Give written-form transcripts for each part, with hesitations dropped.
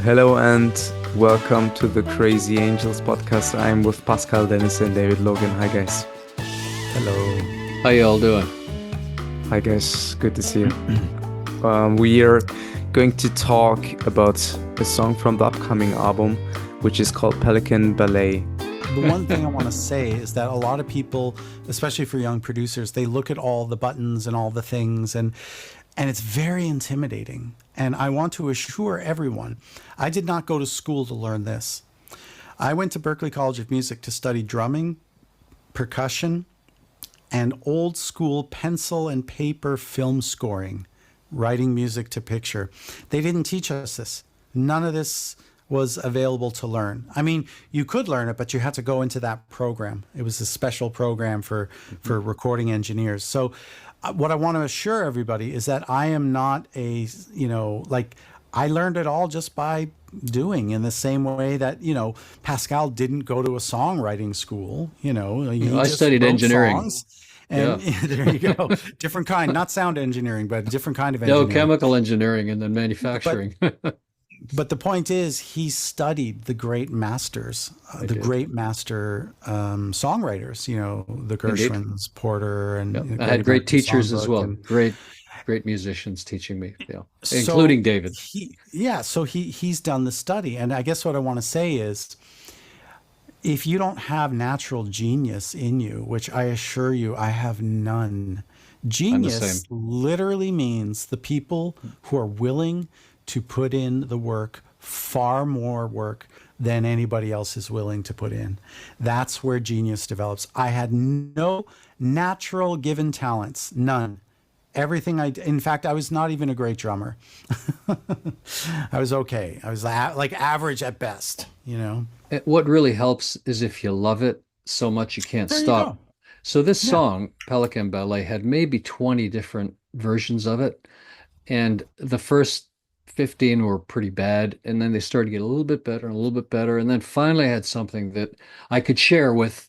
Hello and welcome to the Crazy Angels podcast. I'm with Pascal, Dennis, and David Logan. Hi, guys. Hello. How you all doing? Hi, guys. Good to see you. We are going to talk about a song from the upcoming album, which is called Pelican Ballet. The one thing I want to say is that a lot of people, especially for young producers, they look at all the buttons and all the things, and it's very intimidating. And I want to assure everyone, I did not go to school to learn this. I went to Berklee College of Music to study drumming, percussion, and old school pencil and paper film scoring, writing music to picture. They didn't teach us this. None of this was available to learn. I mean, you could learn it, but you had to go into that program. It was a special program for recording engineers. So what I want to assure everybody is that I am not I learned it all just by doing, in the same way that, Pascal didn't go to a songwriting school, I studied engineering. Songs, and there you go. Different kind, not sound engineering, but a different kind of engineering. No, chemical engineering and then manufacturing. But the point is, he studied the great masters, great master songwriters, the Gershwins, Porter, and I had great teachers as well. And Great musicians teaching me, including David. So he's done the study. And I guess what I want to say is, if you don't have natural genius in you, which I assure you I have none, genius literally means the people who are willing to put in the work, far more work than anybody else is willing to put in. That's where genius develops. I had no natural given talents, none. Everything in fact, I was not even a great drummer. I was okay. I was like average at best, What really helps is if you love it so much you can't stop. So this song, Pelican Ballet, had maybe 20 different versions of it. And the first 15 were pretty bad, and then they started to get a little bit better and a little bit better, and then finally I had something that I could share with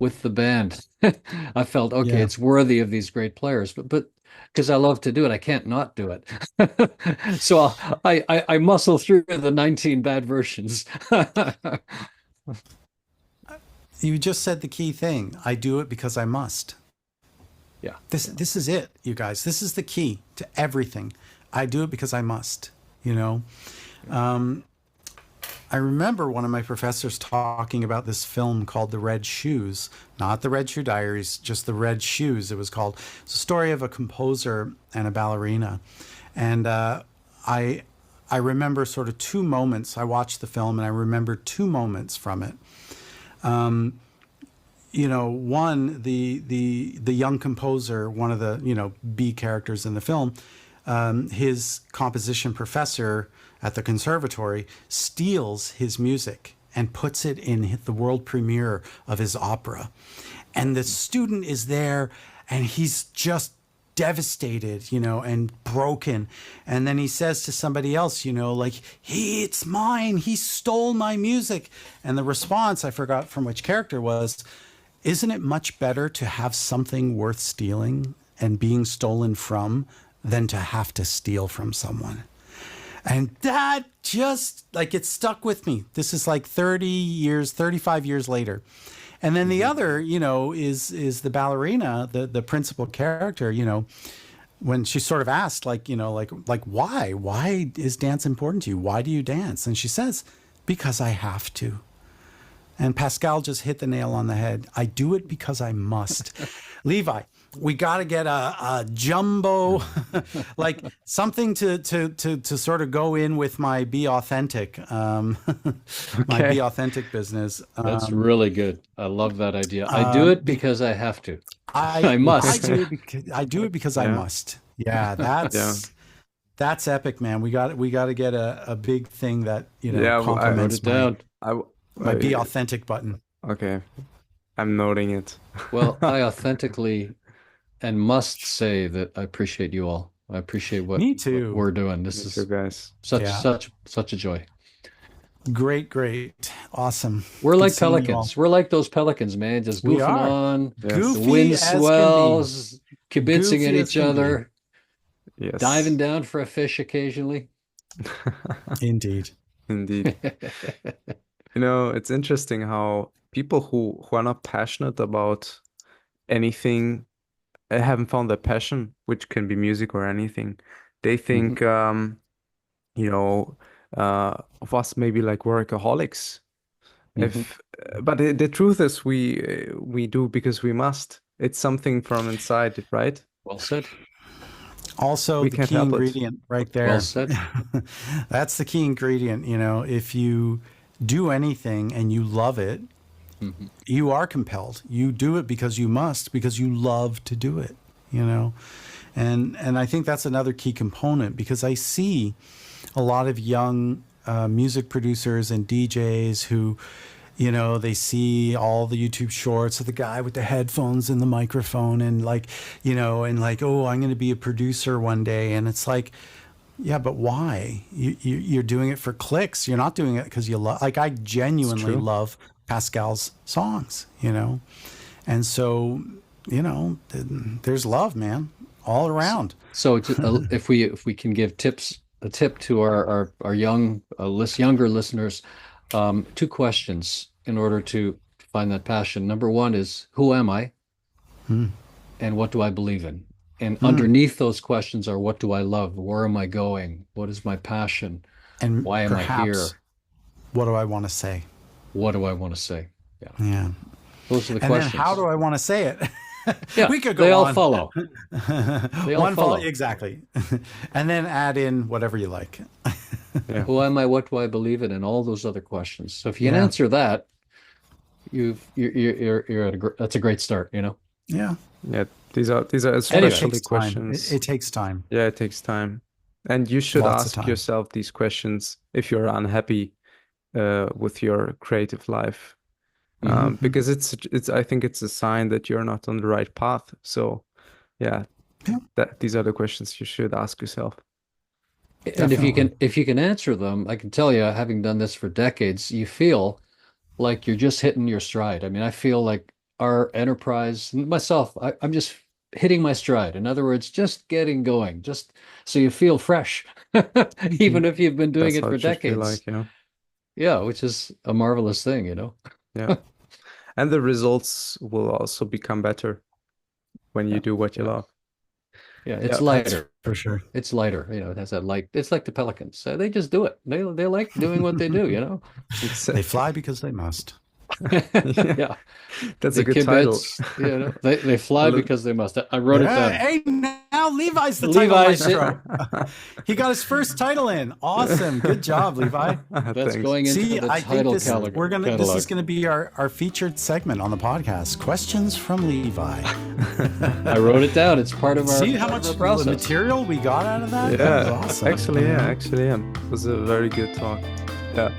the band. I felt it's worthy of these great players, but because I love to do it, I can't not do it. So I muscle through the 19 bad versions. You just said the key thing. I do it because I must. Yeah. This is it, you guys. This is the key to everything. I do it because I must. I remember one of my professors talking about this film called The Red Shoes, not The Red Shoe Diaries, just The Red Shoes, it was called. It's a story of a composer and a ballerina. And I remember sort of two moments. I watched the film and I remember two moments from it. One, the young composer, one of the, B characters in the film, his composition professor at the conservatory steals his music and puts it in the world premiere of his opera. And the student is there and he's just devastated, and broken. And then he says to somebody else, it's mine. He stole my music. And the response, I forgot from which character, was, isn't it much better to have something worth stealing and being stolen from than to have to steal from someone? And that just, it stuck with me. This is 35 years later. And then the other, is the ballerina, the principal character, when she sort of asked, why? Why is dance important to you? Why do you dance? And she says, because I have to. And Pascal just hit the nail on the head. I do it because I must. Levi, we got to get a jumbo, something to sort of go in with my Be Authentic, my Be Authentic business. That's really good. I love that idea. I do it because I have to. I must. I do it because I must. Yeah, that's epic, man. We got to get a big thing that complements my Be Authentic button. Okay, I'm noting it. Well, I authentically and must say that I appreciate you all. I appreciate what we're doing. This is guys. such a joy. Great, awesome. We're like pelicans. We're like those pelicans, man. Just goofing on. Goofy, the wind swells, kibitzing at each other, Yes. diving down for a fish occasionally. Indeed. Indeed. You know, it's interesting how people who are not passionate about anything haven't found their passion, which can be music or anything. They think, you know, of us maybe like workaholics. If, but the truth is, we do because we must. It's something from inside, right? Well said. Also, We the can't key help it. ingredient right there. Well said. That's the key ingredient. You know, if you do anything and you love it, you are compelled. You do it because you must, because you love to do it, you know? And I think that's another key component, because I see a lot of young music producers and DJs who, you know, they see all the YouTube shorts of the guy with the headphones and the microphone and like, you know, and like, oh, I'm going to be a producer one day. And it's like, yeah, but why? You're doing it for clicks. You're not doing it because you love, like I genuinely true. love Pascal's songs, you know? And so, you know, there's love, man, all around. So if we can give a tip to our younger listeners, 2 questions in order to find that passion. Number 1 is, who am I? And what do I believe in? And underneath those questions are, what do I love? Where am I going? What is my passion? And why am I here? What do I want to say? What do I want to say? Yeah. Those are the And questions. then how do I want to say it? Yeah, we could go they all on. follow. They all follow. Exactly. And then add in whatever you like. Who am I? What do I believe in? And all those other questions. So if you can answer that, you're at that's a great start, you know? Yeah. Yeah, these are especially questions. It takes time. Yeah, it takes time. And you should Lots of ask time. yourself these questions if you're unhappy with your creative life. Because it's I think it's a sign that you're not on the right path. So yeah, these are the questions you should ask yourself. And if you can answer them, I can tell you, having done this for decades, you feel like you're just hitting your stride. I mean, I feel like our enterprise, myself, I'm just hitting my stride. In other words, just getting going, just so you feel fresh, even if you've been doing That's it how for it should feel decades. like, you know? Yeah, which is a marvelous thing, you know? Yeah. And the results will also become better when you do what you love. Yeah, it's Yeah, lighter. for sure. It's lighter, you know, it has that light. It's like the pelicans. They just do it. They like doing what they do, you know? They fly because they must. Yeah. That's The a good title. kibitz, you know, they fly because they must. I wrote it down. Hey, now Levi's the Levi's title maestro. He got his first title in. Awesome. Good job, Levi. That's Thanks. going into See, the I title think catalog. this is gonna be our featured segment on the podcast. Questions from Levi. I wrote it down. It's part of our See how part of much our process. material we got out of that? That was Yeah, awesome. actually, yeah. It was a very good talk. Yeah.